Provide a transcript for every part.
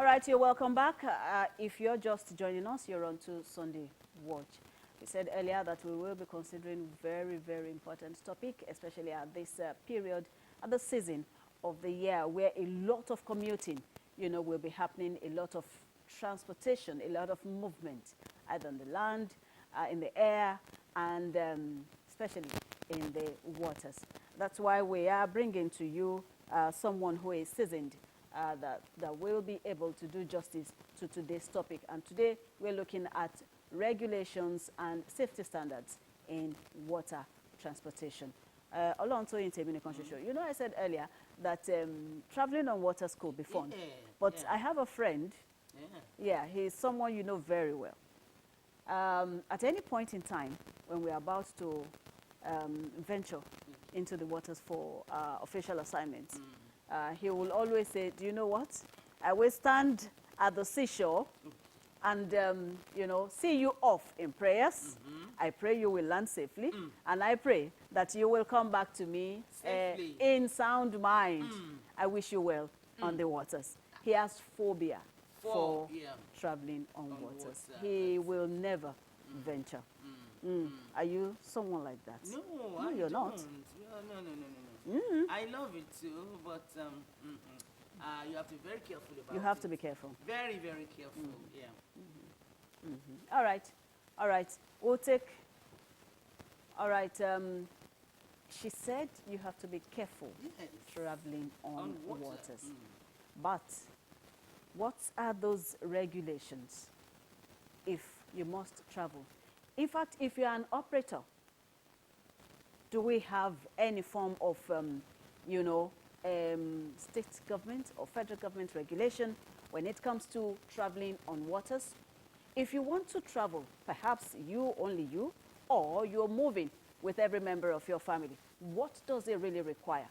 All right, you're welcome back. If you're just joining us, you're on to Sunday Watch. We said earlier that we will be considering very, very important topic, especially at this period, at the season of the year, where a lot of commuting, will be happening, a lot of transportation, a lot of movement, either on the land, in the air, and especially in the waters. That's why we are bringing to you someone who is seasoned, that will be able to do justice to today's topic. And today we're looking at regulations and safety standards in water transportation. I said earlier that traveling on waters could be fun. But I have a friend, he's someone you know very well. At any point in time when we're about to venture into the waters for official assignments, he will always say, do you know what? I will stand at the seashore and, see you off in prayers. I pray you will land safely. And I pray that you will come back to me in sound mind. I wish you well on the waters. He has phobia for traveling on waters. He will never venture. Are you someone like that? No, you're not. No. I love it too, but you have to be very careful about it. You have to be careful. Very, very careful, All right. We'll take... All right. She said you have to be careful traveling on waters. But what are those regulations if you must travel? In fact, if you're an operator, do we have any form of, state government or federal government regulation when it comes to traveling on waters? If you want to travel, perhaps only you, or you're moving with every member of your family, what does it really require?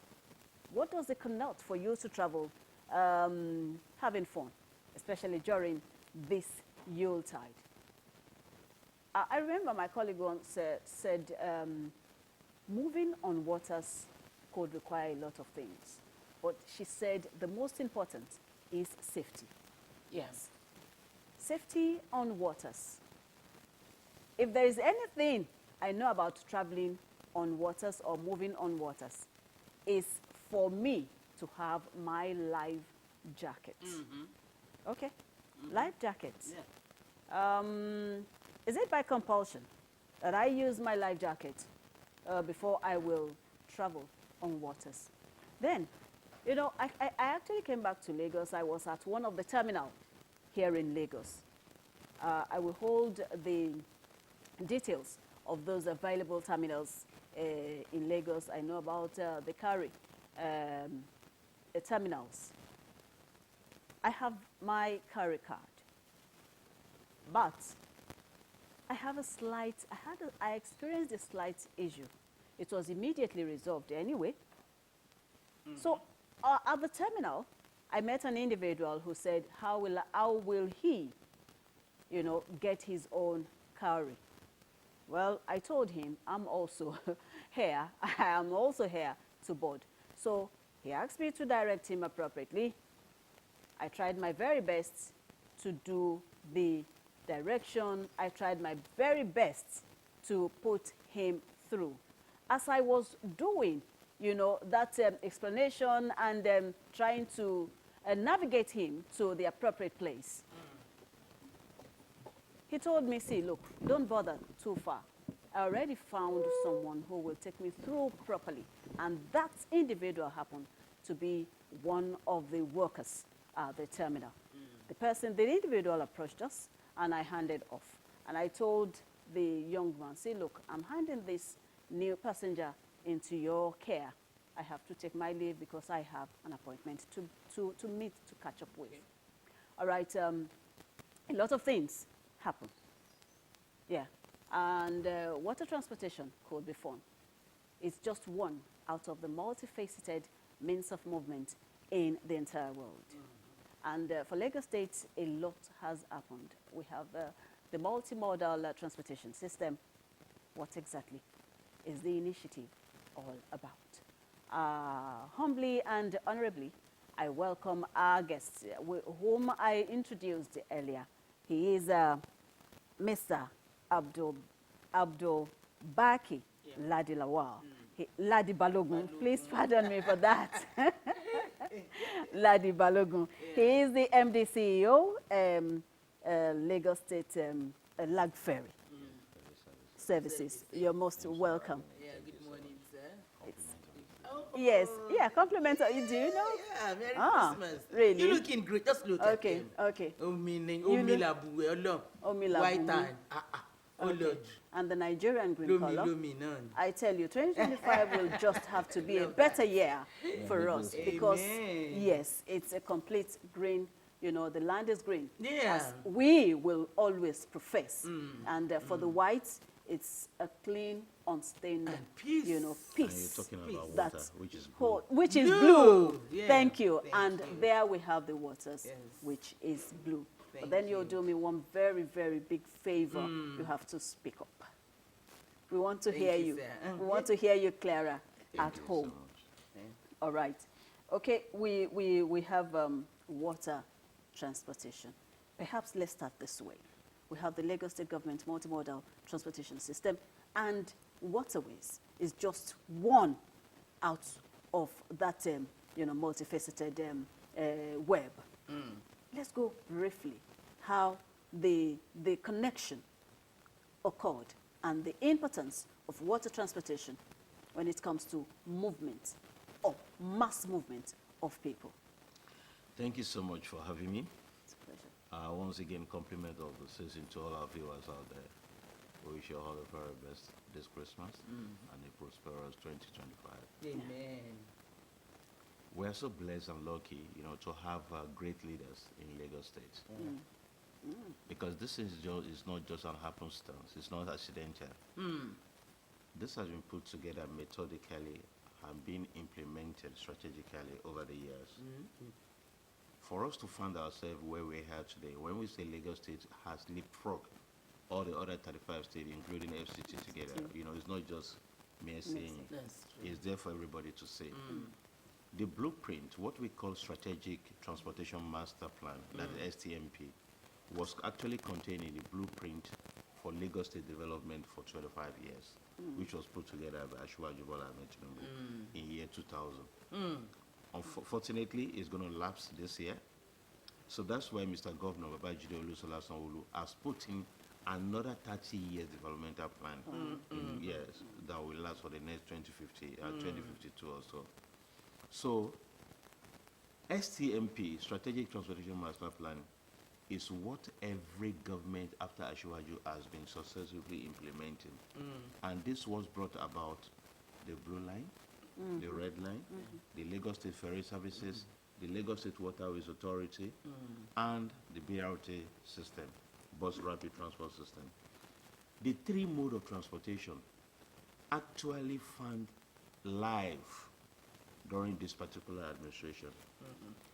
What does it connote for you to travel having fun, especially during this Yuletide? I remember my colleague once said moving on waters could require a lot of things. But she said the most important is safety. Yes. Safety on waters. If there is anything I know about traveling on waters or moving on waters, is for me to have my life jacket. Okay? Life jackets. Yeah. Is it by compulsion that I use my life jacket before I will travel on waters? Then, I actually came back to Lagos. I was at one of the terminals here in Lagos. I will hold the details of those available terminals in Lagos. I know about the Ferry terminals. I have my Ferry card, but I experienced a slight issue. It was immediately resolved anyway. So at the terminal, I met an individual who said, how will he, get his own Ferry? Well, I told him, I'm also here. I am also here to board. So he asked me to direct him appropriately. I tried my very best to do the direction. I tried my very best to put him through. As I was doing, that explanation and trying to navigate him to the appropriate place, he told me, see, look, don't bother too far. I already found someone who will take me through properly. And that individual happened to be one of the workers at the terminal. The individual approached us, and I handed off. And I told the young man, say, look, I'm handing this new passenger into your care. I have to take my leave because I have an appointment to meet, to catch up with. All right, a lot of things happen. Yeah, and water transportation could be fun. It's just one out of the multifaceted means of movement in the entire world. And for Lagos State, a lot has happened. We have the multimodal transportation system. What exactly is the initiative all about? Humbly and honorably, I welcome our guest, whom I introduced earlier. He is Mr. Abdul-Baqi Ladi-Balogun. Please pardon me for that. Ladi-Balogun. He is the MD CEO, Lagos State Lag Ferry Services. You're most welcome. Yeah, good morning, sir. Yes, yeah, compliment. Do you know? Yeah, Merry Christmas. Really? You're looking great. Just look at him. Okay. White and oh Lord. And the Nigerian green color. None. I tell you, 2025 will just have to be a better year for us because, yes, it's a complete green. You know, the land is green. Yeah. As we will always profess. And for the whites, it's a clean, unstained, and peace. You know, peace. And you're talking about water, That's which is blue. Which is blue. Yeah. Thank you. Thank you. There we have the waters, Yes. which is blue. Thank But then you'll you. do me one very, very big favor. You have to speak up. We want to hear you. Sir. We want to hear you clearer at Thank you home. so much. All right. Okay, we have water transportation. Perhaps let's start this way. We have the Lagos State Government multimodal transportation system, and waterways is just one out of that you know, multifaceted web. Let's go briefly how the connection occurred and the importance of water transportation when it comes to movement or mass movement of people. Thank you so much for having me. It's a pleasure. Once again, compliment of the season to all our viewers out there. We wish you all the very best this Christmas and a prosperous 2025. Amen. We're so blessed and lucky, you know, to have great leaders in Lagos State. Because this is not just an happenstance. It's not accidental. This has been put together methodically and been implemented strategically over the years. For us to find ourselves where we are today, when we say Lagos State has leapfrogged all the other 35 states, including FCT together, you know, it's not just mere saying. That's true. It's there for everybody to see. The blueprint, what we call Strategic Transportation Master Plan, that is STMP, was actually contained in the blueprint for Lagos State development for 25 years, which was put together by Asiwaju Bola Ahmed Tinubu in year 2000. Unfortunately, it's going to lapse this year. So that's why Mr. Governor Babajide Olusola Sanwo-Olu has put in another 30 years developmental plan in years that will last for the next 2050 and 2052 or so. So STMP, Strategic Transportation Master Plan, is what every government after Asiwaju has been successfully implementing. And this was brought about the Blue Line, the Red Line, the Lagos State Ferry Services, the Lagos State Waterways Authority, and the BRT system, Bus Rapid Transport System. The three modes of transportation actually found life during this particular administration.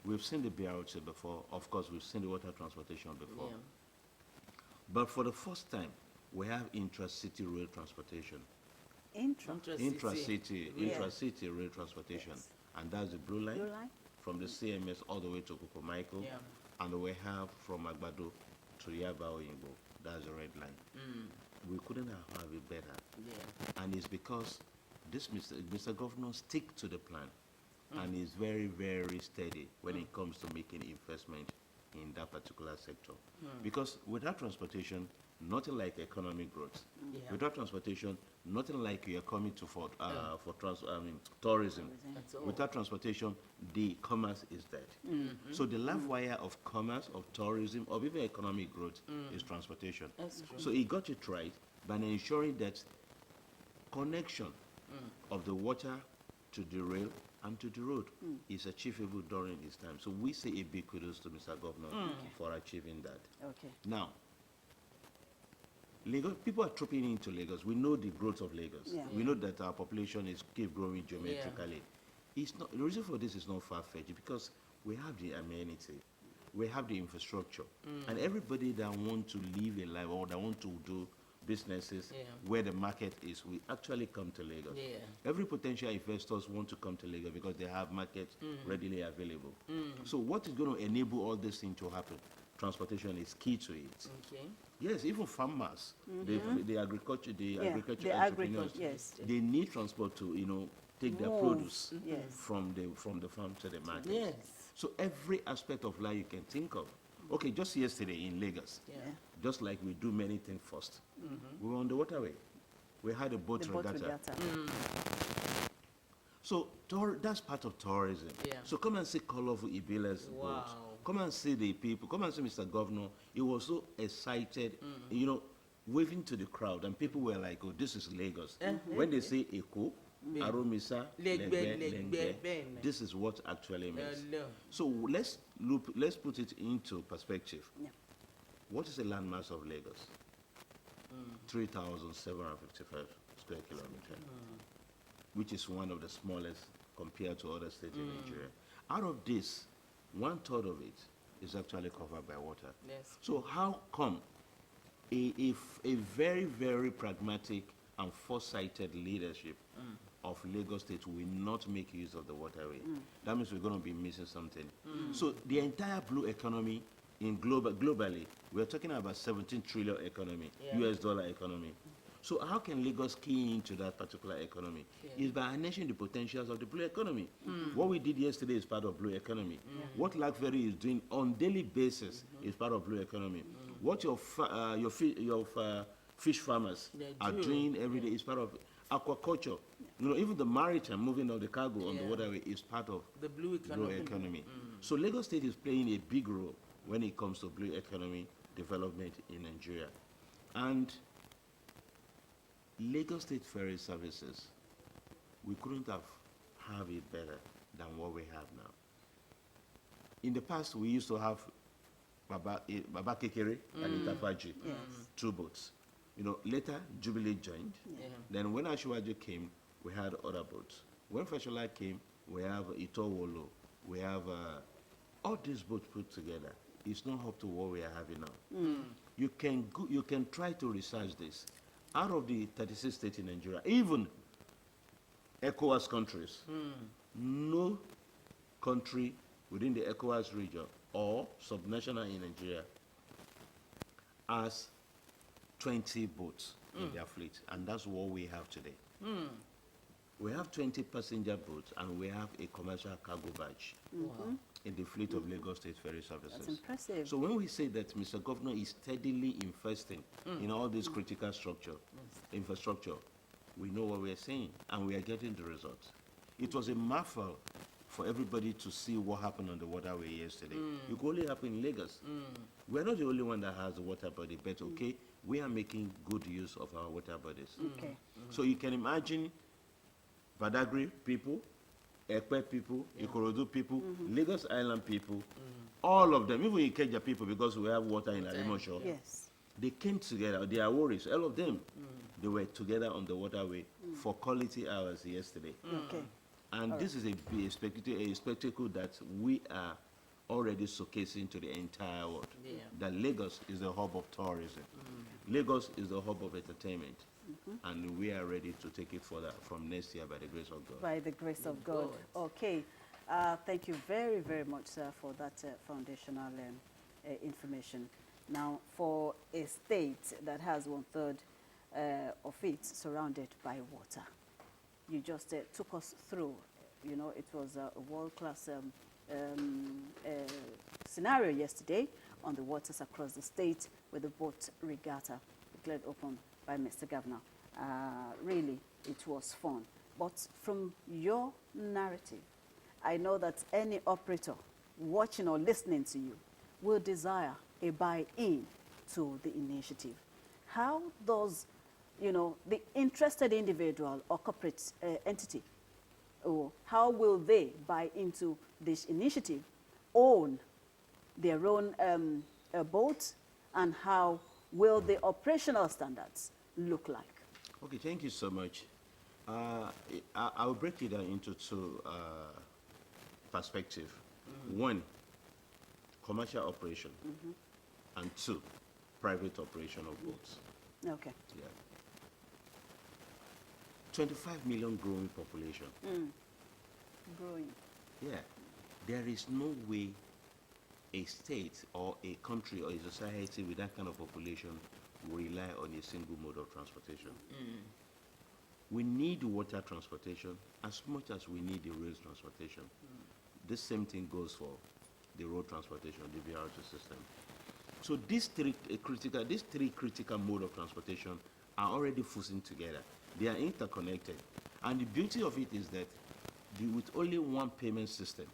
We've seen the BRT before. Of course, we've seen the water transportation before. Yeah. But for the first time, we have intra-city rail transportation. Intra-city. Intra-city rail transportation. Yes. And that's the Blue Line, Blue Line? from the CMS all the way to Michael. Yeah. And we have from Agbado to Yaba Oyinbo. That's the Red Line. We couldn't have it better. Yeah. And it's because this Mr. Governor stick to the plan and is very, very steady when it comes to making investment in that particular sector. Because without transportation, nothing like economic growth. Yeah. Without transportation, nothing like you are coming to for tourism. That's all. Without transportation, the commerce is dead. So the life wire of commerce, of tourism, of even economic growth is transportation. That's true. So he got it right by ensuring that connection of the water to the rail and to the road is achievable during this time. So we say a big kudos to Mr. Governor for achieving that. Okay. Now, Lagos, people are trooping into Lagos. We know the growth of Lagos. Yeah. We know that our population is keep growing geometrically. It's not, the reason for this is not far-fetched because we have the amenity, we have the infrastructure, and everybody that want to live a life or that want to do businesses, Yeah. where the market is, will actually come to Lagos. Yeah. Every potential investors want to come to Lagos because they have markets readily available. So what is going to enable all this thing to happen? Transportation is key to it. Okay. Yes, even farmers, the agriculture, Yeah, agriculture the entrepreneurs, yes. they need transport to, take their Move, produce yes. from the farm to the market. Yes. So every aspect of life you can think of. Okay, just yesterday in Lagos, Yeah. just like we do many things first, we were on the waterway. We had a boat The boat regatta. regatta. So that's part of tourism. Yeah. So come and see colorful Ibile's boat. Wow. Come and see the people. Come and see Mr. Governor. He was so excited, waving to the crowd, and people were like, "Oh, this is Lagos." When they say Eko, Aromisa, Legbe, Ben. this is what actually means. Hello. So let's put it into perspective. Yeah. What is the landmass of Lagos? 3,755 square kilometers, which is one of the smallest compared to other states in Nigeria. Out of this, 1/3 of it is actually covered by water. Yes. So how come a very, very pragmatic and foresighted leadership of Lagos State will not make use of the waterway? That means we're going to be missing something. So the entire blue economy globally, we're talking about 17 trillion economy, Yeah. US dollar economy. So how can Lagos key into that particular economy? Yeah. Is by harnessing the potentials of the blue economy. What we did yesterday is part of blue economy. What Ferry is doing on daily basis is part of blue economy. What your fish farmers They are do. doing every day is part of aquaculture. Even the maritime moving of the cargo on the waterway is part of The blue blue economy. economy. So Lagos State is playing a big role when it comes to blue economy development in Nigeria. And Lagos State ferry services, we couldn't have it better than what we have now. In the past, we used to have Baba Kekere and Itafaji, Yes. 2 boats. Later, Jubilee joined. Yeah. Then when Ashwaju came, we had other boats. When Fashola came, we have Itowolo. We have all these boats put together. It's not up to what we are having now. You can try to research this. Out of the 36 states in Nigeria, even ECOWAS countries, no country within the ECOWAS region or subnational in Nigeria has 20 boats in their fleet, and that's what we have today. We have 20 passenger boats, and we have a commercial cargo barge Wow. in the fleet of Lagos State Ferry Services. That's impressive. So when we say that Mr. Governor is steadily investing in all this critical infrastructure, we know what we are saying, and we are getting the results. It was a marvel for everybody to see what happened on the waterway yesterday. It could only happen in Lagos. We're not the only one that has a water body, but okay, we are making good use of our water bodies. Okay. So you can imagine Badagry people, Ekpe people, Ikorodu people, Lagos Island people, all of them, even Ikeja people, because we have water in Arimosho, Yes. they came together, they are worried, all of them, they were together on the waterway for quality hours yesterday. Okay. And this is a spectacle that we are already showcasing to the entire world. Yeah. That Lagos is the hub of tourism. Lagos is the hub of entertainment. And we are ready to take it further from next year by the grace of God. By the grace of God. God. Okay. Thank you very, very much, sir, for that foundational information. Now, for a state that has 1/3 of it surrounded by water, you just took us through. It was a world-class scenario yesterday on the waters across the state with the boat regatta declared open by Mr. Governor. Really, it was fun. But from your narrative, I know that any operator watching or listening to you will desire a buy-in to the initiative. How does, the interested individual or corporate entity, or how will they buy into this initiative, own their own boat, and how will the operational standards look like? Okay, thank you so much. I'll break it down into 2 perspectives. 1, commercial operation, and 2, private operation of boats. Okay. Yeah. 25 million growing population. Growing. Yeah. There is no way a state or a country or a society with that kind of population will rely on a single mode of transportation. We need water transportation as much as we need the rail transportation. The same thing goes for the road transportation, the BRT system. So these three critical mode of transportation are already fusing together. They are interconnected. And the beauty of it is that with only one payment system,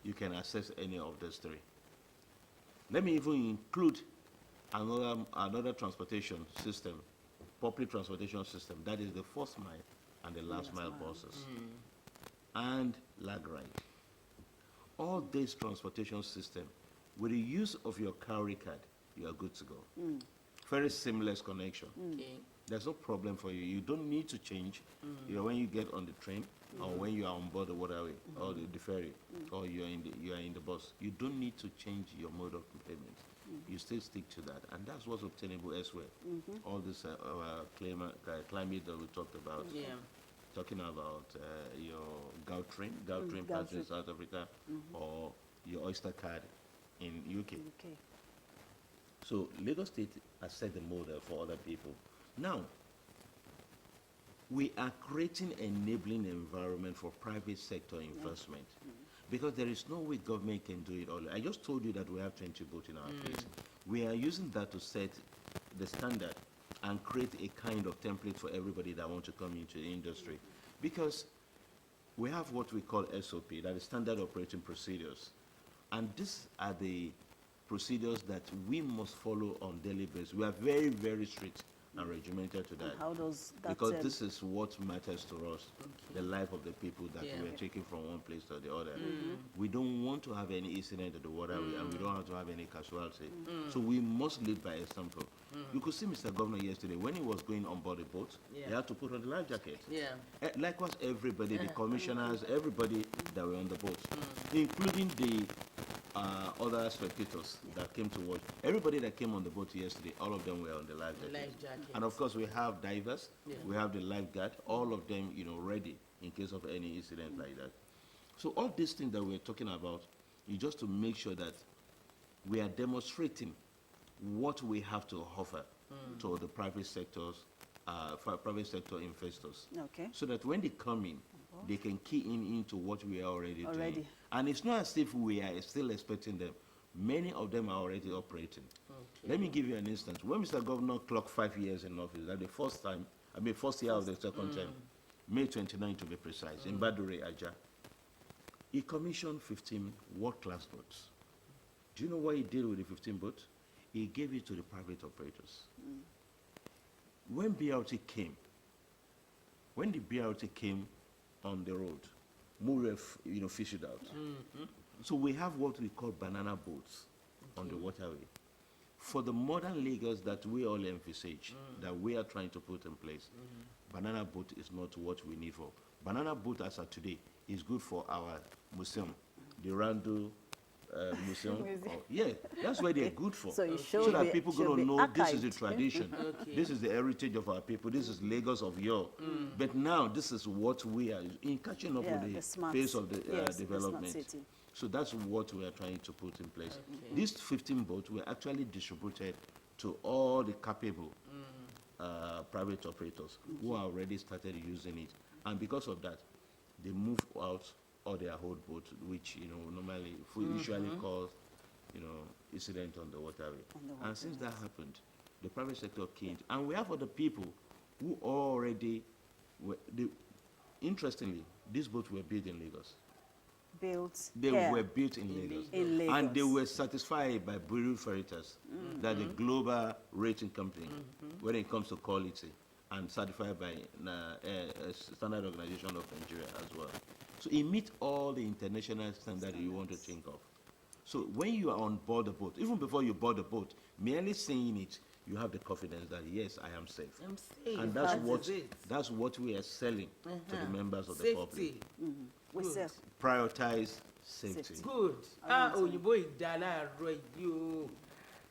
you can access any of those three. Let me even include another transportation system, public transportation system, that is the first mile and the last mile buses and lag ride. All this transportation system, with the use of your cowrie card, you are good to go. Very seamless connection. Okay. There's no problem for you. You don't need to change. You know, when you get on the train or when you are on board the waterway or the ferry or you are in the bus, you don't need to change your mode of payment. You still stick to that, and that's what's obtainable elsewhere. All this climate that we talked about. Yeah. Talking about your Gautrain pass in South Africa, or your Oyster card in UK. Okay. So Lagos State has set the model for other people. Now, we are creating enabling environment for private sector investment, because there is no way government can do it all. I just told you that we have 20 boats in our place. We are using that to set the standard and create a kind of template for everybody that wants to come into the industry. Because we have what we call SOP, that is Standard Operating Procedures. And these are the procedures that we must follow on daily basis. We are very, very strict and regimented to that. And how does that Because this is what matters to us, the life of the people that we are taking from one place to the other. We don't want to have any incident at the waterway, and we don't have to have any casualty. So we must lead by example. You could see Mr. Governor yesterday, when he was going on board the boat, he had to put on the life jacket. Yeah. Likewise, everybody, the commissioners, everybody that were on the boat, including the other spectators that came to watch. Everybody that came on the boat yesterday, all of them were on the life jacket. Life jacket. And of course, we have divers, we have the lifeguard, all of them, ready in case of any incident like that. So all these things that we're talking about is just to make sure that we are demonstrating what we have to offer to the private sectors, private sector investors. Okay. So that when they come in, they can key into what we are already doing. And it's not as if we are still expecting them. Many of them are already operating. Okay. Let me give you an instance. When Mr. Governor clocked 5 years in office, that the first year of the second term, May 29 to be precise, in Badure, Aja, he commissioned 15 world-class boats. Do you know what he did with the 15 boats? He gave it to the private operators. When BRT came, when the BRT came on the road, Mure, fished it out. So we have what we call banana boats on the waterway. For the modern Lagos that we all envisage, that we are trying to put in place, banana boat is not what we need for. Banana boat as of today is good for our museum, the Randu museum. Yeah, that's why they're good for. So, it so that people going to know this is the archived. tradition. This is the heritage of our people. This is Lagos of yore. But now this is what we are in catching up with the pace of the development. So that's what we are trying to put in place. These 15 boats were actually distributed to all the capable private operators who are already started using it. And because of that, they move out all their hold boats, which normally usually cause incident on the waterway. And since that happened, the private sector came, and we have other people who already interestingly, these boats were built in Lagos. They were built in Lagos. And they were certified by Bureau Veritas, that the global rating company when it comes to quality, and certified by Standard Organization of Nigeria as well. So it meets all the international standards you want to think of. So when you are on board the boat, even before you board the boat, merely saying it, you have the confidence that yes, I am safe. I'm safe. And that's what we are selling to the members of the public. We sell. Prioritize safety. Good. Òyìnbó ìdá láàárọ̀ yìí o.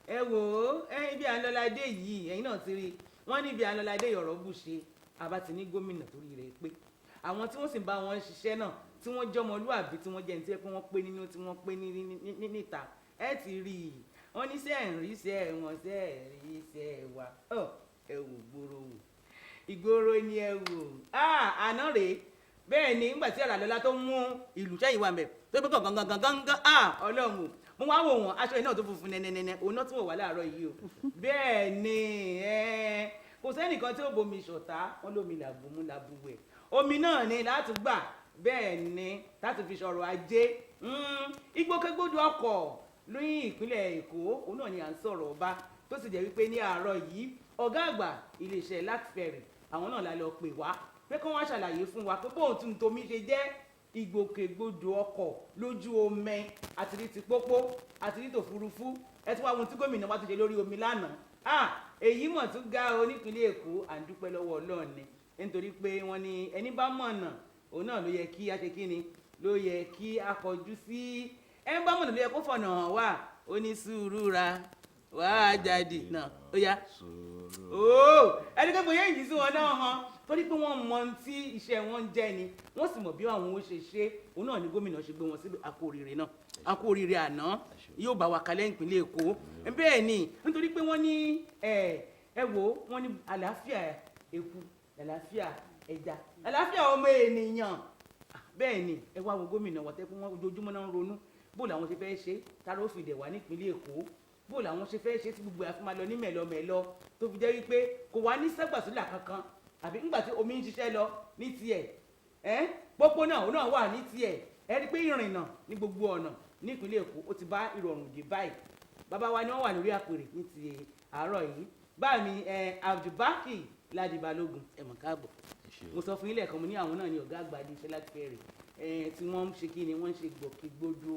Ẹ wò ó, ibi à ń lọ ládé yìí, ẹ̀yin náà ti rí. wọ́n níbi àlọ́ládé ọ̀rọ̀ bù ṣe àbá ti ní gómìnà torí rẹ̀ pé àwọn tí wọ́n sì ń bá wọn ṣiṣẹ́ náà tí wọ́n jẹ́ ọmọlúwàbí tí wọ́n jẹ́ ní tí wọ́n pé nínú tí wọ́n pé níta ẹ ti rí i wọ́n ní sẹ́ẹ̀rìnsẹ́ wọn sẹ́ẹ̀rìnsẹ́ wa ẹ wò gbòòrò wò ìgboro ni ẹ wò àná rèé bẹ́ẹ̀ ni nígbà tí àràlọ́lá tó mú ìlú sẹ́yìn wa mẹ́ tó gbé gangan ọlọ́run mo wá wò wọ́n aṣọ iná tó funfun nẹ́nẹ́nẹ́ òun náà tún wò wá láàárọ̀ yìí o bẹ́ẹ̀ ni kò sẹ́nìkan tí ó bomi ṣọ̀tá wọn lómi làbùmú làbùwẹ̀ omi náà ni láti gbà bẹ́ẹ̀ ni láti fi ṣọ̀rọ̀ ajé ìgbòkègbodò ọkọ̀ lóyún ìpínlẹ̀ èkó òun náà ni à ń sọ̀rọ̀ ọba tó sì jẹ́ wípé ní àárọ̀ yìí ọ̀gá àgbà iléeṣẹ́ Ladi Ferry àwọn náà la lọ pè wá pé kí wọ́n ṣàlàyé fún wa pé bóun tún tomi ṣe jẹ́ ìgbòkègbodò ọkọ̀ lójú omi àti ní ti pópó àti ní tòfurufú ẹ tí wàá ohun tí gómìnà wa ti ṣe lórí omi lánàá èyí mọ̀ tún ga onípínlẹ̀ èkó à ń dúpẹ́ lọ́wọ́ ọlọ́run ni nítorí pé wọ́n ní ẹni bá mọ̀nà òun náà ló yẹ kí a ṣe kí ni ló yẹ kí a kọjú sí ẹni bá mọ̀nà ló yẹ kó fọ̀nà hàn wá ó ní sùúrù ra wàá jáde náà ó yá ẹni pé bóyá ìdí sí wọn náà hàn torí pé wọ́n mọ tí iṣẹ́ wọn jẹ́ ni wọ́n sì mọ̀ bí àwọn ó ṣe ṣe òun náà ni gómìnà ṣe gbé wọn síbi àkóríire náà àkóríire àná yóò bá wa kalẹ̀ ìpínlẹ̀ èkó bẹ́ẹ̀ ni nítorí pé wọ́n ní ẹ wò wọ́n ní àlàáfíà eku àlàáfíà ẹja àlàáfíà ọmọ ènìyàn bẹ́ẹ̀ ni ẹ wá wo gómìnà wọ́n tẹ́ pé wọ́n ojoojúmọ́ náà ń ronú bó làwọn ṣe fẹ́ ṣe tára ó fi dẹ̀ wá nípínlẹ̀ èkó bó làwọn ṣe fẹ́ ṣe tí gbogbo àfi máa lọ ní mẹ̀lọmẹ̀lọ tó fi jẹ́ wípé kò wá ní sẹ́gbàsílà kankan àbí ńgbà tí omi ń ṣiṣẹ́ lọ ní tiẹ̀ pópó náà òun náà wà ní tiẹ̀ ẹ rí pé ìrìnnà ní gbogbo ọ̀nà nípínlẹ̀ èkó ó ti bá ìrọ̀rùn dé báyìí bàbá wa ni wọ́n wà lórí àpèrè ní ti àárọ̀ yìí báà mi Abdul-Baqi Ladi-Balogun ẹ̀mọ̀ káàbọ̀ mo sọ fún ilé ẹ̀kọ́ mo ní àwọn náà ní ọ̀gá àgbà iléeṣẹ́ Ladi Ferry tí wọ́n ń ṣe kí ni wọ́n ń ṣe gbòkègbodò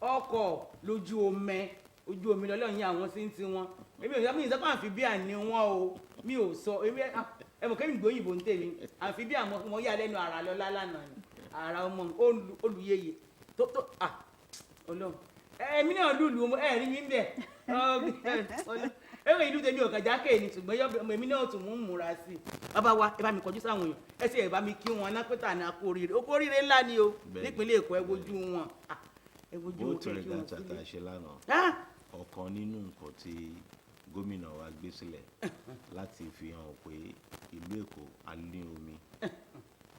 ọkọ̀ lójú omi ojú omi lọ́lọ́run yín àwọn sí ń ti wọn èmi ò sọ fún ìsọ́kọ̀ àfibíà ni wọ́n o mi ò sọ ẹ̀mọ̀ kẹ́mi gbóyìnbó ń tèmi àfibíà mo yà lẹ́nu ara lọ́lá lánàá ni ara ọmọ olùyẹyẹ tó ọlọ́run èmi náà lùlù ẹ̀rí mi ń bẹ̀ ẹ̀rọ ìlú tèmi ò kàjá kéè ni ṣùgbọ́n èmi náà tún mú un múra sí i bàbá wa ẹ bá mi kọjú sáwọn èèyàn ẹ sì ẹ bá mi kí wọn náà pé tàní akóríire okóríire ńlá ni o nípínlẹ̀ èkó ẹ wojú wọn ẹ wojú wọn kí wọn sílẹ̀. ó tẹ̀lé ṣe lánàá ọ̀kan nínú nǹkan tí gómìnà wa gbé sílẹ̀ láti fi hàn pé ìlú èkó a ní omi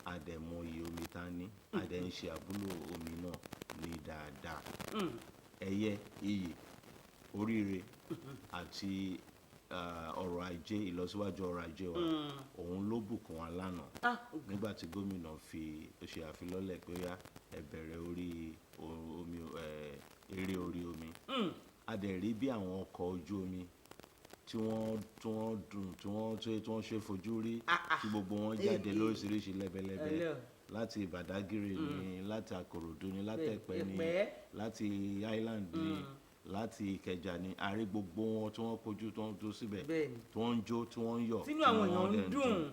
àdẹ̀mọye omi tá a ní àdẹ̀ ń ṣe àbúlò omi náà ní dáadáa ẹ̀yẹ iyì oríire àti ọrọ̀ ajé ìlọsíwájú ọrọ̀ ajé wa òun ló bùkún wa lánàá nígbà tí gómìnà ṣe àfilọ́lẹ̀ pé ó yá ẹ bẹ̀rẹ̀ omi eré orí omi a dẹ̀ rí bí àwọn ọkọ̀ ojú omi tí wọ́n dùn tí wọ́n ṣe fojú rí tí gbogbo wọn jáde lóríṣiríṣi lẹ́bẹ̀lẹ́bẹ̀ láti Badagry ni láti Àkòròdú ni láti Ẹ̀pẹ́ ni láti Island ni láti Ìkẹjà ni a rí gbogbo wọn tí wọ́n kojú tí wọ́n tó síbẹ̀ tí wọ́n ń jó tí wọ́n ń yọ̀ sínú àwọn èèyàn ń dùn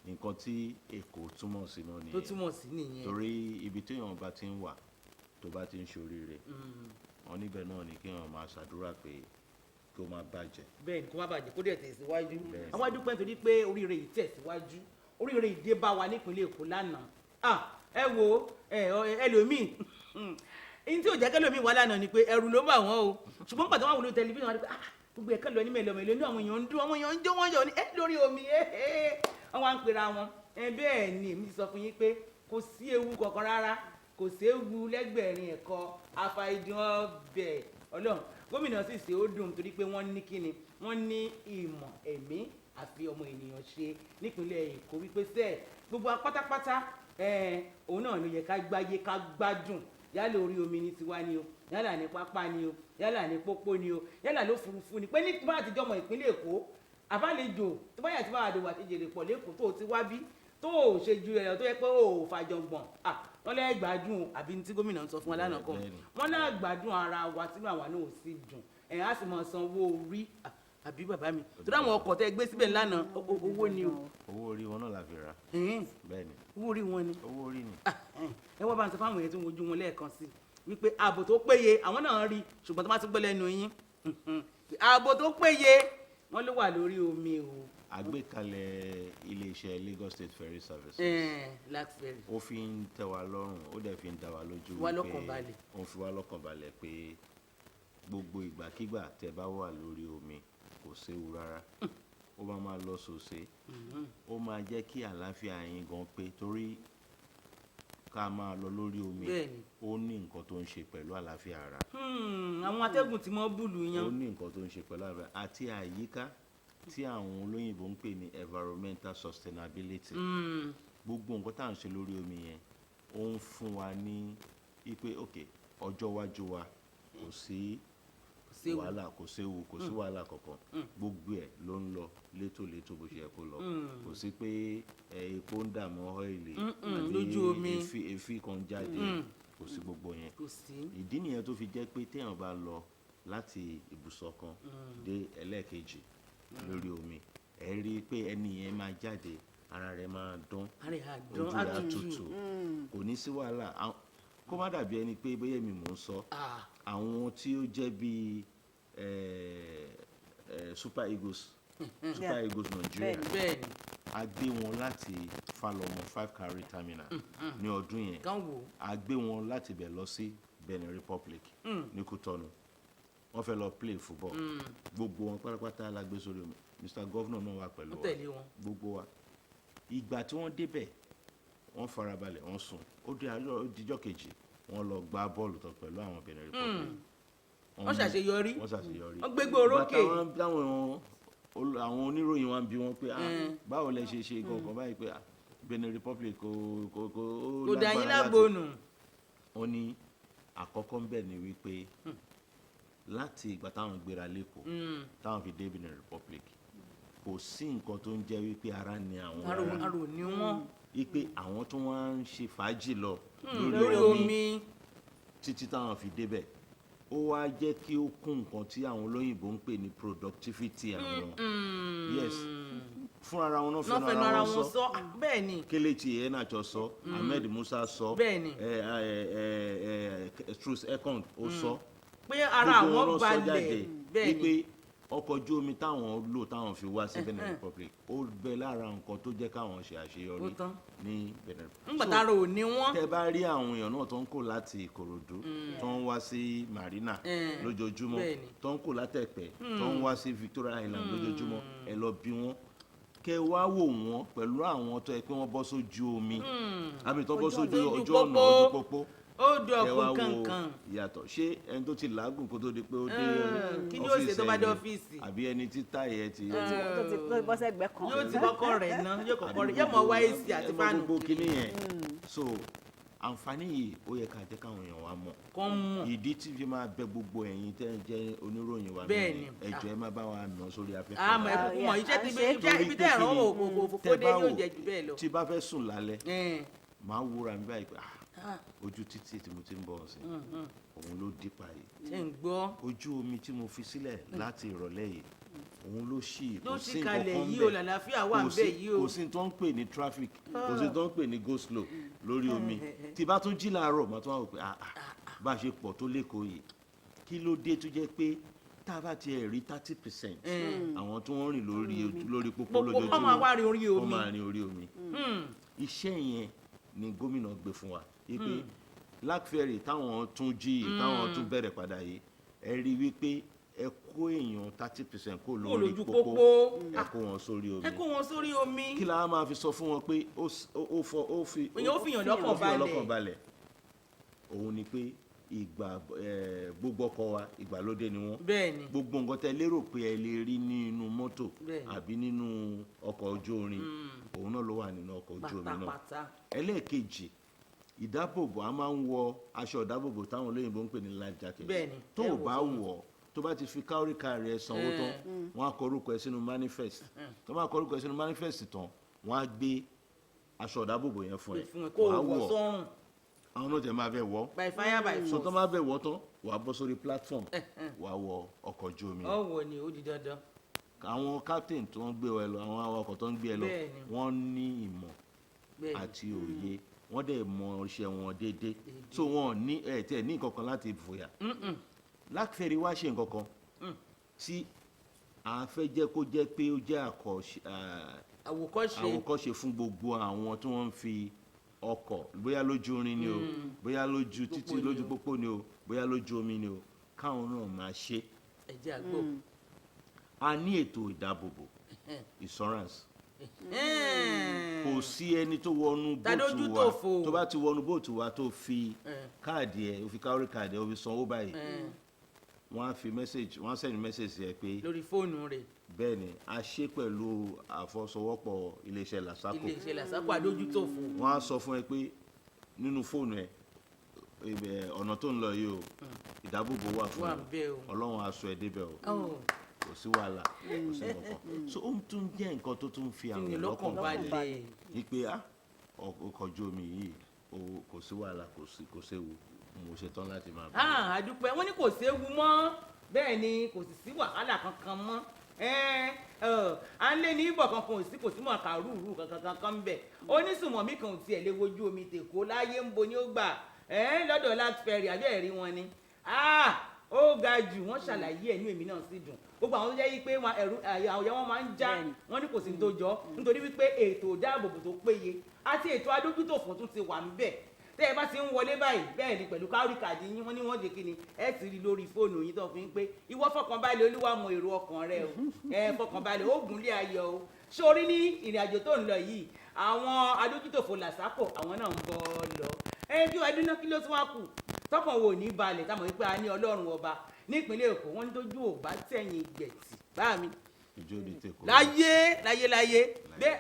nǹkan tí Èkó túmọ̀ sí náà nìyẹn tó túmọ̀ sí nìyẹn torí ibi téèyàn bá ti ń wà tó bá ti ń ṣoríire wọn níbẹ̀ náà ni kéèyàn máa ṣàdúrà pé kó má bàjẹ́. bẹ́ẹ̀ ni kó má bàjẹ́ kó dẹ̀ tẹ̀síwájú àwọn adúpẹ́ nítorí pé oríire yìí tẹ̀síwájú oríire yìí dé bá wa nípínlẹ̀ Èkó lánàá ẹ wo ẹlòmíì ní tí ò jẹ́ kẹ́lòmíì wà lánàá ni pé ẹrù ló bà wọ́n o ṣùgbọ́n pàtó wọn wò ló tẹlifíṣàn wọn ni pé gbogbo ẹ̀ka lọ ní mẹ̀lọ́mẹ̀lọ́ ní àwọn èèyàn ń dún àwọn èèyàn ń jó wọ́n yọ̀ ní lórí omi wọ́n wá ń pera wọn bẹ́ẹ̀ ni èmi ti sọ fún yín pé kò sí ewu kankan rárá kò sí ewu lẹ́gbẹ̀rin ẹ̀kọ́ àfàìdùn ọbẹ̀ ọlọ́run gómìnà sì ṣe ó dùn torí pé wọ́n ní kíni wọ́n ní ìmọ̀ ẹ̀mí àfi ọmọ ènìyàn ṣe nípínlẹ̀ Èkó wípé sẹ́ẹ̀ gbogbo pátápátá òun náà ló yẹ ká gbáyé ká gbádùn yálà orí omi ní tiwa ni o yálà ní pápá ni o yálà ní pópó ni o yálà lófurufú ni pé ní bá àtijọ́ ọmọ ìpínlẹ̀ Èkó àbálejò tó bá yà tí bá wà dòwò àti jèrè pọ̀ lẹ́kọ̀ọ́ tó ti wá bí tó ò ṣe ju ẹ̀rọ tó yẹ pé ó fàjọngbọ̀n wọ́n lẹ́ gbádùn àbí tí gómìnà ń sọ fún wa lánàá kan wọ́n náà gbádùn ara wa sínú àwa náà ò sí dùn á sì máa san owó orí àbí bàbá mi tó dáwọn ọkọ̀ tẹ́ gbé síbẹ̀ lánàá owó ni o. owó orí wọn náà la fi ra. bẹ́ẹ̀ ni owó orí wọn ni. owó orí ni. ẹ wọ́n bá ń sọ fáwọn èèyàn tó ń wojú wọn lẹ́ẹ̀kan sí wípé ààbò tó péye àwọn náà rí ṣùgbọ́n tó bá ti gbọ́ lẹ́nu yín ààbò tó péye wọ́n ló wà lórí omi o àgbékalẹ̀ iléeṣẹ́ Lagos State Ferry Services Black Ferry ó fi ń tẹ́ wa lọ́rùn ó dẹ̀ fi ń dá wa lójú Wá lọ́kàn balẹ̀. ó ń fi wá lọ́kàn balẹ̀ pé gbogbo ìgbàkígbà tẹ́ bá wà lórí omi kò séwu rárá ó máa lọ sòsè ó máa jẹ́ kí àlàáfíà yín gan pé torí ká máa lọ lórí omi Bẹ́ẹ̀ni. ó ní nǹkan tó ń ṣe pẹ̀lú àlàáfíà ara àwọn atẹ́gùn tí wọ́n bùlù ó yan ní nǹkan tó ń ṣe pẹ̀lú àlàáfíà àti àyíká tí àwọn olóyìnbó ń pè ní environmental sustainability gbogbo nǹkan tá à ń ṣe lórí omi yẹn ó ń fún wa ní ipe ok ọjọ́ iwájú wa kò sí séwu. wàhálà kò séwu kò sí wàhálà kankan gbogbo ẹ̀ ló ń lọ létòlétò bó ṣe yẹ kó lọ kò sí pé epo ń dààmú ọ́ìlì lójú omi. èéfín kan jáde kò sí gbogbo yẹn kò sí ìdí nìyẹn tó fi jẹ́ pé téèyàn bá lọ láti ibùsọ̀ kan dé ẹlẹ́ẹ̀kejì lórí omi ẹ rí i pé ẹni yẹn máa jáde ara rẹ̀ máa dán àrẹ ojú àdán rẹ̀ á àtútù tutù kò ní sí wàhálà kó má dàbí ẹni pé bóyá èmi mò ń sọ àwọn tí ó jẹ́ bíi Super Eagles Nigeria bẹ́ẹ̀ni a gbé wọn láti Falọmọ 5 carry terminal ní ọdún yẹn kán wò a gbé wọn láti bẹ̀ lọ sí Benin Republic ní Kútọ́nù wọ́n fẹ́ lọ play football gbogbo wọn pátápátá la gbé sórí omi Mr. Governor náà wà pẹ̀lú ó tẹ̀lé wọn gbogbo wa ìgbà tí wọ́n débẹ̀ wọ́n farabalẹ̀ wọ́n sùn ó dijọ́ kejì wọ́n lọ gbá bọ́ọ̀lù tán pẹ̀lú àwọn Benin Republic wọ́n ṣàṣeyọrí wọ́n gbégbé orókè àwọn oníròyìn wa ń bi wọn pé báwo lẹ ṣe ṣe gangan báyìí pé Benin Republic kò dá yín lágbónú. ó ní àkọ́kọ́ ń bẹ̀ ni wípé láti ìgbà táwọn gbéra lẹ́kọ̀ọ́ táwọn fi dé Benin Republic kò sí nǹkan tó ń jẹ́ wípé ara ni àwọn arò ní wọ́n wípé àwọn tó wá ń ṣe fàájì lọ lórí omi títí táwọn fi débẹ̀ ó wá jẹ́ kí ó kún nǹkan tí àwọn olóyìnbó ń pè ní productivity àwọn yes fún ara wọn náà fẹ́ràn ara wọn sọ bẹ́ẹ̀ ni Kelechi Iheanacho sọ Ahmed Musa sọ bẹ́ẹ̀ ni Truth Ekong ó sọ pé ara àwọn balẹ̀ bẹ́ẹ̀ ni pé ọkọ̀ ojú omi táwọn lò táwọn fi wá sí Benin Republic ó bẹ lára nǹkan tó jẹ́ káwọn ṣe àṣeyọrí ní Benin Republic. ńgbà tá a rò ní wọ́n. tẹ bá rí àwọn èèyàn náà tó ń kó láti Ìkòròdú tó ń wá sí Marina lójoojúmọ́ tó ń kó látẹ̀pẹ́ tó ń wá sí Victoria Island lójoojúmọ́ ẹ lọ bí wọ́n kẹ wá wò wọ́n pẹ̀lú àwọn tó yẹ pé wọ́n bọ́ sójú omi àbí tó bọ́ sójú ojú ọ̀nà ojú pópó ó dùn ọkùn kankan yàtọ̀ ṣé ẹni tó ti làágùn kó tó di pé ó dé kí ni ó ṣe tó bá dé ọ́fíìsì àbí ẹni tí táyà ẹ ti tó ti bọ́ sẹ́gbẹ́ kan yóò ti kọ́kọ́ rẹ̀ ná yóò kọ́kọ́ rẹ̀ yóò mọ̀ wá èsì àti fáànù gbogbo kinní yẹn so àǹfààní yìí ó yẹ ká jẹ́ káwọn èèyàn wa mọ̀ kọ́ mọ̀ ìdí tí fi máa bẹ gbogbo ẹ̀yin tẹ́ ẹ jẹ́ oníròyìn wa Bẹ́ẹ̀ni. ẹjọ́ ẹ má bá wa nà sórí afẹ́fẹ́ àmọ́ ẹ̀kú mọ̀ iṣẹ́ ti ibi tẹ́ ẹ̀rọ òfófó dé yóò jẹ́ jù bẹ́ẹ̀ lọ. tí bá fẹ́ sùn lálẹ́ máa wúra mi báyìí pé ojú títì tí mo ti ń bọ̀ ọ̀sìn òun ló dípa yìí ṣe ń gbọ́ ojú omi tí mo fi sílẹ̀ láti ìrọ̀lẹ́ yìí òun ló ṣì ló ṣì kalẹ̀ yìí o làlàáfíà wà ń bẹ̀ yìí o kò sí tó ń pè ní traffic kò sí tó ń pè ní go slow lórí omi tí bá tún jí láàárọ̀ màá tún wá wò pé bá a ṣe pọ̀ tó lẹ́kọ̀ọ́ yìí kí ló dé tó jẹ́ pé tá a bá tiẹ̀ rí 30% àwọn tó ń rìn lórí pópó lójoojúmọ́ wọ́n máa wá rin orí omi wọ́n máa rin orí omi iṣẹ́ yẹn ni gómìnà gbé fún wa wípé Black Ferry táwọn tún jí táwọn tún bẹ̀rẹ̀ padà yìí ẹ rí wípé ẹ kó èèyàn 30% kó lórí pópó ẹ kó wọn sórí omi ẹ kó wọn sórí omi kí la máa fi sọ fún wọn pé ó fìyàn lọ́kàn balẹ̀ òun ni pé ìgbà gbogbo ọkọ̀ wa ìgbàlódé ni wọ́n bẹ́ẹ̀ni gbogbo nǹkan tẹ́ lérò pé ẹ lè rí nínú mọ́tò àbí nínú ọkọ̀ ojú orin òun náà ló wà nínú ọkọ̀ ojú omi náà ẹlẹ́ẹ̀kejì ìdábòbò a máa ń wọ aṣọ ìdábòbò táwọn olóyìnbó ń pè ní life jacket tó o bá wọ̀ tó bá ti fi káríkà rẹ sanwó tán wọ́n á kọ orúkọ ẹ sínú manifest tó bá kọ orúkọ ẹ sínú manifest tán wọ́n á gbé aṣọ ìdábòbò yẹn fún ẹ wàá wọ̀ àwọn náà tẹ máa bẹ wọ̀ by fire by force so tó máa bẹ wọ̀ tán wàá bọ́ sórí platform wàá wọ ọkọ̀ ojú omi ọwọ́ ni ó di dandan àwọn captain tó ń gbé ẹ lọ àwọn awakọ̀ tó ń gbé ẹ lọ wọ́n ní ìmọ̀ àti òye wọ́n dẹ̀ mọ iṣẹ́ wọn déédéé so wọn ní tẹ̀ ní nǹkan kan láti fòyà Black Ferry wá ṣe nǹkan kan tí a fẹ́ jẹ́ kó jẹ́ pé ó jẹ́ àwòkọ́ṣe fún gbogbo àwọn tí wọ́n ń fi ọkọ̀ bóyá lójú orin ni o bóyá lójú títì lójú pópó ni o bóyá lójú omi ni o káwọn náà máa ṣe. ẹ jẹ́ àgbọ̀. a ní ètò ìdáàbòbò insurance. Kò sí ẹni tó wọnú bóòtù wa tó bá ti wọnú bóòtù wa tó fi káàdì ẹ ó fi káórí káàdì ẹ ó fi sanwó báyìí wọ́n á fi message wọ́n á send message yẹ pé lórí fóònù rẹ̀. bẹ́ẹ̀ ni a ṣe pẹ̀lú àfọwọ́sowọ́pọ̀ iléeṣẹ́ Lasako. iléeṣẹ́ Lasako adójútòfò. wọ́n á sọ fún ẹ pé nínú fóònù ẹ ọ̀nà tó ń lọ yìí o ìdáàbòbò wà fún ẹ Ọlọ́run á sọ ẹ débẹ̀ o kò sí wàhálà kò sí nǹkan so ó tún jẹ́ nǹkan tó tún fi àwọn lọ́kàn balẹ̀ ní pé ọkọ̀ ojú omi yìí kò sí wàhálà kò séwu mo ṣetán láti máa bá a. àdúpẹ́ wọ́n ní kò séwu mọ́ bẹ́ẹ̀ ni kò sì sí wàhálà kankan mọ́ à ń lé ní ibọ̀ kankan kò sí mọ̀ kàrúurú kankan bẹ̀ onísùmọ̀mí kan ò tiẹ̀ lè wojú omi tèkó láyé ń bo ni ó gbà lọ́dọ̀ láti Ferry àbí ẹ̀rí wọn ni ó ga jù wọ́n ṣàlàyé ẹ̀nú èmi náà sì dùn gbogbo àwọn tó jẹ́ wípé àwòyá wọn máa ń já wọ́n ní kò sí tó jọ nítorí wípé ètò ìdáàbòbò tó péye àti ètò adójútòfò tún ti wà níbẹ̀ tẹ́ ẹ bá ti ń wọlé báyìí bẹ́ẹ̀ ni pẹ̀lú káórí káàdì yín wọ́n ní wọ́n jẹ́ kí ni ẹ ti rí lórí fóònù yín tó fi ń pé ìwọ fọkànbalẹ̀ Olúwa mọ èrò ọkàn rẹ o fọkànbalẹ̀ ó gúnlé ayọ̀ o sórí ní ìrìn àjò tó ń lọ yìí àwọn adójútòfò Lasako àwọn náà ń bọ̀ lọ bí wàá dúná kí ló tún wá kù tọkàn wo ní balẹ̀ táwọn wípé a ní Ọlọ́run ọba nípínlẹ̀ Èkó wọ́n ní tójú ò bá tẹ̀yìn gbẹ̀tì bá mi láyé bẹ́ẹ̀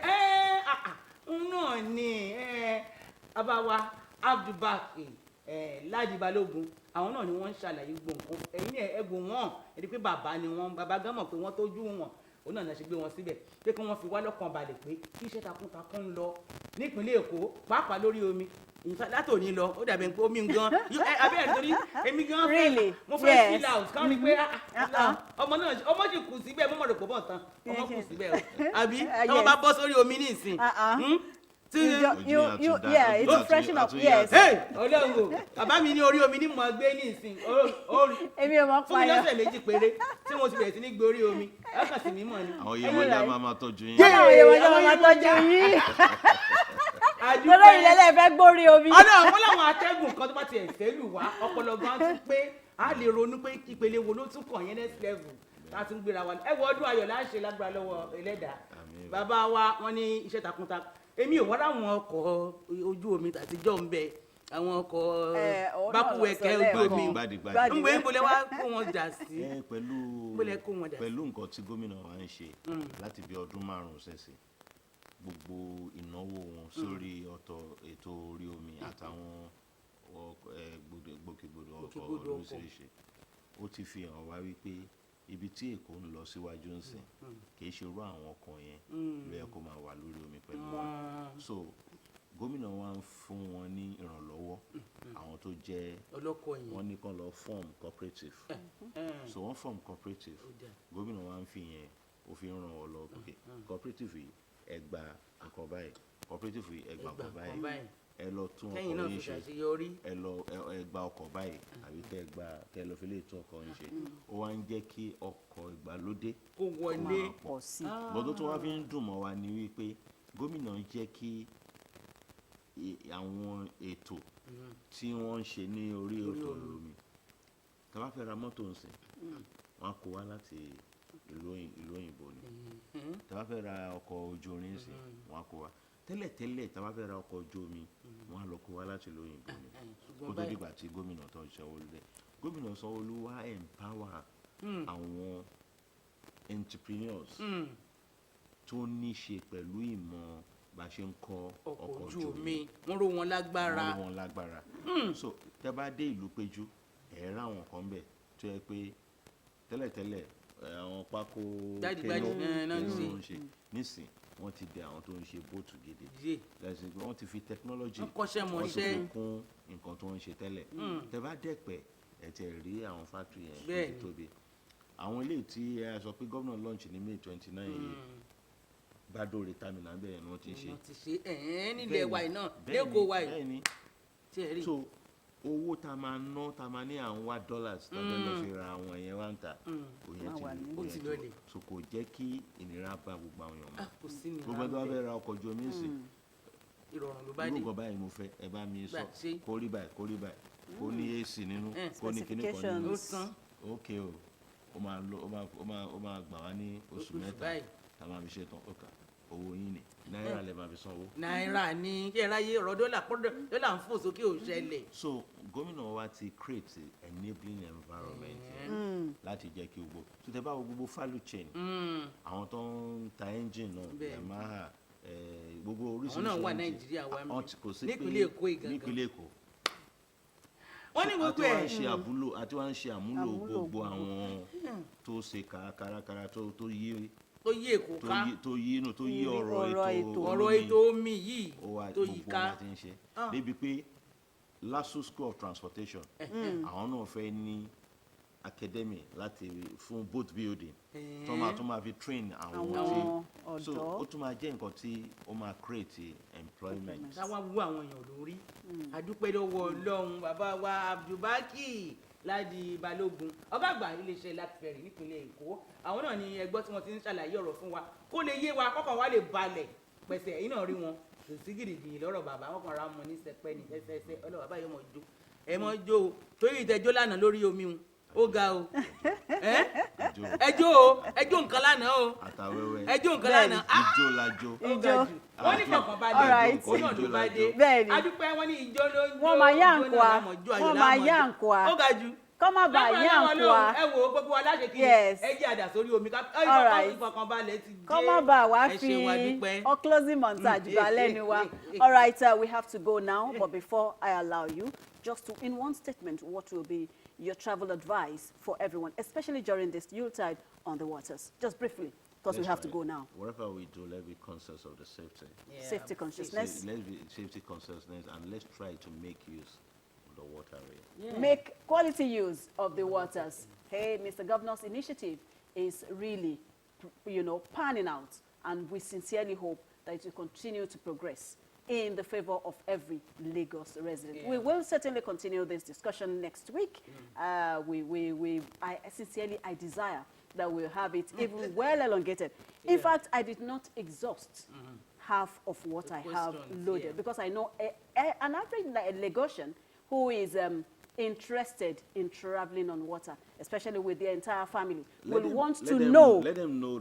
náà ni abawa Abdul-Baqi Ladi-Balogun àwọn náà ni wọ́n ń ṣàlàyé gbogbo nǹkan ẹ̀yìn ẹ̀gbọ́n wọn ẹ̀rí pé bàbá ni wọ́n bàbá gan mọ̀ pé wọ́n tójú wọn òun náà ṣe gbé wọn síbẹ̀ pé kí wọ́n fi wá lọ́kàn balẹ̀ pé kí iṣẹ́ takuntakun ń lọ nípínlẹ̀ Èkó pàápàá lórí omi látòní lọ ó dàbí pé omi gan abẹ́rẹ́ torí èmi gan mo fẹ́ feel out káwọn ni pé ọmọ sì kù síbẹ̀ mọ́mọ́ rẹ̀ pọ̀ bọ̀ tán ọmọ kù síbẹ̀ o àbí ọmọ bá bọ́ sórí omi ní ìsìn. It's freshen up. Yes. Ọlọ́run o bàbá mi ní orí omi ní mọ̀ gbé ní ìsìn èmi ò mọ̀ pa fún mi lọ́sẹ̀ méjì péré tí mo ti bẹ̀rẹ̀ sí ní gbé orí omi ẹ̀ka sì ní mọ̀ ni. àwọn Yemọja máa tọ́jú yín. àwọn Yemọja máa tọ́jú yín. lọ́dọ̀ ìlẹ́lẹ̀ fẹ́ gbórí omi. ọ̀nà wọn làwọn atẹ́gùn kan tó bá tiẹ̀ fẹ́ lù wá ọpọlọ gan tún pé a lè ronú pé ìpele wo ló tún kàn yẹn next level láti ń gbéra wa ẹ wọ ọdún ayọ̀ láṣẹ lágbára lọ́wọ́ Ẹlẹ́dàá bàbá wa wọn ní iṣẹ́ takuntakun èmi ò wọ́n láwọn ọkọ̀ ojú omi àtijọ́ ń bẹ àwọn ọkọ̀ bákúwẹ̀kẹ́ ojú omi ń gbé ìpolẹ́ wá kó wọn jà sí pẹ̀lú nǹkan tí gómìnà wa ń ṣe láti bí ọdún 5 sẹ́sìn gbogbo ìnáwó wọn sórí ètò orí omi àtàwọn gbòkègbodò ọkọ̀ lóríṣiríṣi ó ti fi hàn wá wípé ibi tí Èkó ń lọ síwájú ń sìn kìí ṣe irú àwọn ọkọ̀ yẹn ló yẹ kó máa wà lórí omi pẹ̀lú wọn so gómìnà wa ń fún wọn ní ìrànlọ́wọ́ àwọn tó jẹ́ wọ́n ní kàn lọ form cooperative so wọ́n form cooperative gómìnà wa ń fi yẹn ó fi ràn wọ́n lọ pé cooperative yìí ẹ gba nǹkan báyìí cooperative yìí ẹ gba nǹkan báyìí ẹ lọ tún ọkọ̀ yín ṣe ẹ gba ọkọ̀ báyìí àbí kẹ lọ fi lè tún ọkọ̀ yín ṣe ó wá ń jẹ́ kí ọkọ̀ ìgbàlódé kó wọlé pọ̀ sí. bọ́dọ̀ tó wá fi ń dùn mọ́ wa ni wípé gómìnà ń jẹ́ kí àwọn ètò tí wọ́n ń ṣe ní orí ètò omi tá bá fẹ́ ra mọ́tò ń sìn wọ́n á kó wá láti ìlú òyìnbó ni tá bá fẹ́ ra ọkọ̀ ojú orin ń sìn wọ́n á kó wá tẹ́lẹ̀ tá bá fẹ́ ra ọkọ̀ ojú omi wọ́n á lọ kó wá láti ìlú òyìnbó ni kó tó dìgbà tí gómìnà tó ń Sanwó-Olú dé gómìnà Sanwó-Olú wá empower àwọn entrepreneurs tó ní ṣe pẹ̀lú ìmọ̀ bá ṣe ń kọ́ ọkọ̀ ojú omi wọ́n ró wọn lágbára so tẹ́ bá dé ìlú Péjú ẹ̀ rá àwọn kan bẹ̀ tó yẹ pé tẹ́lẹ̀tẹ́lẹ̀ àwọn pákó dájúdájú náà ń ṣe nísìn wọ́n ti dẹ àwọn tó ń ṣe bóòtù gidi lẹ́sìn pé wọ́n ti fi technology wọ́n ti fi kún nǹkan tó ń ṣe tẹ́lẹ̀ tẹ́ bá dẹ̀pẹ̀ ẹ̀ tẹ̀ rí àwọn factory yẹn tó ti tóbi àwọn ilé tí ẹ sọ pé gómìnà launch ní May 29 yìí Badore terminal bẹ́ẹ̀ ni wọ́n ti ṣe nílẹ̀ wa náà lẹ́kọ̀ọ́ wa yìí so owó tá máa ná tá máa ní àwọn wá dollars tàbí lọ fi ra àwọn yẹn wá ń ta ó ti lọlẹ̀. so kò jẹ́ kí ìnira bá gbogbo àwọn èèyàn mọ́. kò sí ní gbogbo ẹni tó bá fẹ́ ra ọkọ̀ ojú omi sí ìrọ̀rùn ló bá dé. irú nǹkan báyìí mo fẹ́ ẹ bá mi sọ kó rí báyìí kó ní AC nínú kó ní kíní kan nínú ok o ó máa gbà wá ní oṣù mẹ́ta tá a máa fi ṣe tán ọkà owó yín ni náírà lè máa fi sanwó. náírà ní kí ẹ ráyè ọ̀rọ̀ dọ́là ń fò sókè ò ṣẹlẹ̀. so gómìnà wa ti create enabling environment láti jẹ́ kí gbogbo tó tẹ bá wo gbogbo value chain àwọn tó ń ta engine náà Yamaha gbogbo oríṣiríṣi àwọn náà wà Nàìjíríà wà mí nípínlẹ̀ Èkó nípínlẹ̀ Èkó wọ́n ní gbogbo ẹ̀ àti wọ́n ń ṣe àmúlò gbogbo àwọn tó ṣe kárakára tó yí Èkó ká tó yí ọ̀rọ̀ ètò omi yìí tó yí ká débi pé LASU School of Transportation àwọn náà fẹ́ ní academy láti fún boat building tó máa fi train àwọn tí so ó tún máa jẹ́ nǹkan tí ó máa create employment. káwá wú àwọn èèyàn lórí àdúpẹ́ lọ́wọ́ Ọlọ́run bàbá wa Abdul-Baqi Ladi-Balogun ọ̀gá àgbà iléeṣẹ́ láti Ferry nípínlẹ̀ Èkó àwọn náà ni ẹgbọ́ tí wọ́n ti ń ṣàlàyé ọ̀rọ̀ fún wa kó lè yé wa kọ́kàn wa lè balẹ̀ pẹ̀sẹ̀ ẹ̀yin náà rí wọn kò sí gidigidi lọ́rọ̀ bàbá wọn kàn ra mọ ní sẹpẹ́ ní fẹ́fẹ́fẹ́ ọlọ́wọ́ bàbá yóò mọ̀ jó ẹ mọ̀ jó o torí ìtẹ́jọ́ lánàá lórí omi wọn ó ga o ẹjọ́ nǹkan lánàá o ẹjọ́ nǹkan lánàá ijó lajó wọ́n ní kọ̀ọ̀kan bá dé ó náà ló bá dé adúpẹ́ wọ́n ní ijó ló ń jó wọ́n máa yá nǹkan ó ga jù kọ́ má bàa yá nǹkan ẹ wo gbogbo wa láṣẹ kí ẹ jẹ́ àdà sórí omi ká ìfọkàn balẹ̀ ti dé kọ́ má bàa wá fi closing montage balẹ̀ ni wa. All right, we have to go now, but before I allow you, just to, in one statement, what will be your travel advice for everyone, especially during this Yuletide on the waters? Just briefly, because we have to go now. Whatever we do, let's be conscious of the safety. Safety consciousness. Let's be safety consciousness, and let's try to make use of the waterway. Make quality use of the waters. Hey, Mr. Governor's initiative is really, panning out, and we sincerely hope that it will continue to progress in the favor of every Lagos resident. We will certainly continue this discussion next week. I desire that we'll have it even well elongated. In fact, I did not exhaust half of what I have loaded because I know an average Lagosian who is interested in traveling on water, especially with their entire family, will want to know. Let them know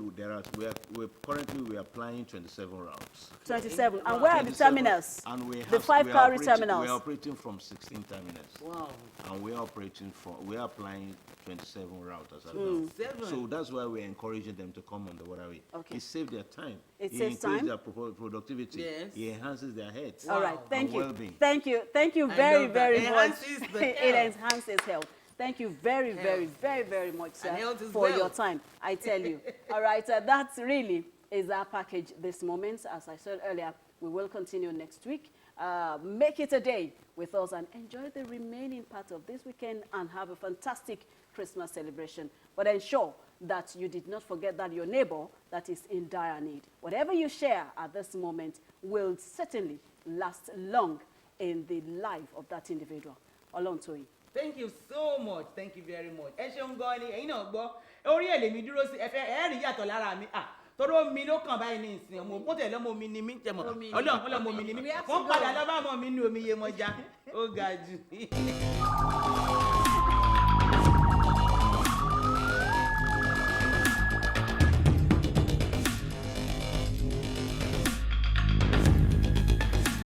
currently we are applying 27 routes. 27. And where are the terminals? And the 5 carry terminals. We are operating from 16 terminals. Wow. And we are applying 27 routes as well. So that's why we're encouraging them to come on the waterway. Okay. It saves their time. It saves time. Increases their productivity. Yes. It enhances their health. All right. Thank you. Well-being. Thank you. Thank you very, very much. It enhances health. Thank you very, very much, sir, for your time. I tell you. All right. That really is our package this moment. As I said earlier, we will continue next week. Make it a day with us and enjoy the remaining part of this weekend and have a fantastic Christmas celebration. But ensure that you did not forget that your neighbor that is in dire need. Whatever you share at this moment will certainly last long in the life of that individual. Olontoyin. Thank you so much. Thank you very much. Ẹ ṣeun gan ni ẹ̀yin náà gbọ́ orí ẹ̀ lèmi dúró sí ẹ rí yàtọ̀ lára mi toro mi ló kàn báyìí ní ìsìn ọmọ òkú tẹ̀lé ọmọ mi ni mí jẹmọ ọlọ́mọ mi ni mí wọ́n padà lọ́ bá ọmọ mi ní omi Yemọja ó ga jù.